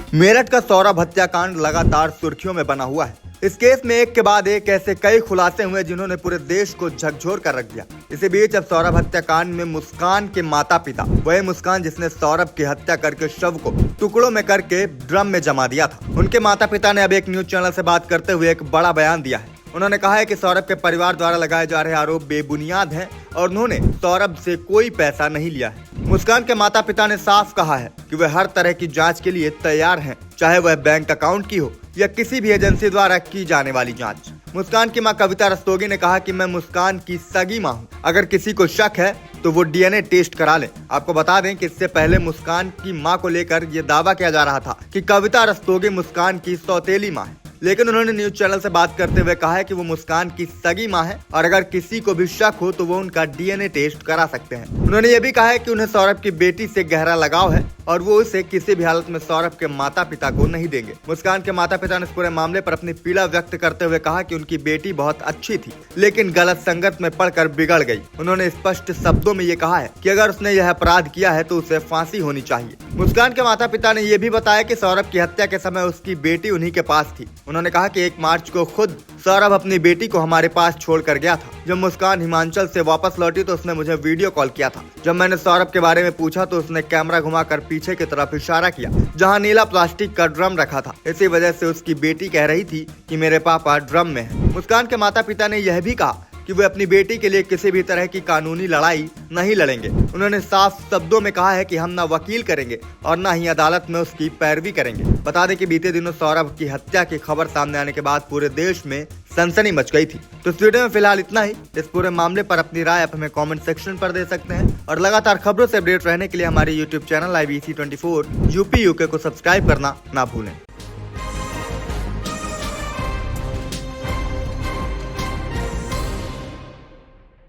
मेरठ का सौरभ हत्याकांड लगातार सुर्खियों में बना हुआ है। इस केस में एक के बाद एक ऐसे कई खुलासे हुए जिन्होंने पूरे देश को झकझोर कर रख दिया। इसी बीच अब सौरभ हत्याकांड में मुस्कान के माता पिता, वही मुस्कान जिसने सौरभ की हत्या करके शव को टुकड़ों में करके ड्रम में जमा दिया था, उनके माता पिता ने अब एक न्यूज चैनल से बात करते हुए एक बड़ा बयान दिया है। उन्होंने कहा है कि सौरभ के परिवार द्वारा लगाए जा रहे आरोप बेबुनियाद हैं और उन्होंने सौरभ से कोई पैसा नहीं लिया है। मुस्कान के माता पिता ने साफ कहा है कि वे हर तरह की जांच के लिए तैयार हैं, चाहे वह बैंक अकाउंट की हो या किसी भी एजेंसी द्वारा की जाने वाली जांच। मुस्कान की मां कविता रस्तोगी ने कहा कि मैं मुस्कान की सगी मां हूं, अगर किसी को शक है तो वो डीएनए टेस्ट करा ले। आपको बता दें कि इससे पहले मुस्कान की मां को लेकर ये दावा किया जा रहा था कि कविता रस्तोगी मुस्कान की सौतेली मां है, लेकिन उन्होंने न्यूज चैनल से बात करते हुए कहा है कि वो मुस्कान की सगी मां है और अगर किसी को भी शक हो तो वो उनका डीएनए टेस्ट करा सकते हैं। उन्होंने ये भी कहा है कि उन्हें सौरभ की बेटी से गहरा लगाव है और वो उसे किसी भी हालत में सौरभ के माता पिता को नहीं देंगे। मुस्कान के माता पिता ने इस पूरे मामले पर अपनी पीड़ा व्यक्त करते हुए कहा कि उनकी बेटी बहुत अच्छी थी, लेकिन गलत संगत में पड़कर बिगड़ गई। उन्होंने स्पष्ट शब्दों में ये कहा है कि अगर उसने यह अपराध किया है तो उसे फांसी होनी चाहिए। मुस्कान के माता पिता ने यह भी बताया कि सौरभ की हत्या के समय उसकी बेटी उन्हीं के पास थी। उन्होंने कहा कि 1 मार्च को खुद सौरभ अपनी बेटी को हमारे पास छोड़कर गया था। जब मुस्कान हिमाचल से वापस लौटी तो उसने मुझे वीडियो कॉल किया था। जब मैंने सौरभ के बारे में पूछा तो उसने कैमरा घुमाकर पीछे की तरफ इशारा किया, जहां नीला प्लास्टिक का ड्रम रखा था। इसी वजह से उसकी बेटी कह रही थी कि मेरे पापा ड्रम में है। मुस्कान के माता पिता ने यह भी कहा कि वे अपनी बेटी के लिए किसी भी तरह की कानूनी लड़ाई नहीं लड़ेंगे। उन्होंने साफ शब्दों में कहा है कि हम न वकील करेंगे और न ही अदालत में उसकी पैरवी करेंगे। बता दें कि बीते दिनों सौरभ की हत्या की खबर सामने आने के बाद पूरे देश में सनसनी मच गई थी। तो इस वीडियो में फिलहाल इतना ही। इस पूरे मामले पर अपनी राय आप हमें कमेंट सेक्शन पर दे सकते हैं और लगातार खबरों से अपडेट रहने के लिए हमारे YouTube channel IBC24 UP UK को सब्सक्राइब करना ना भूलें।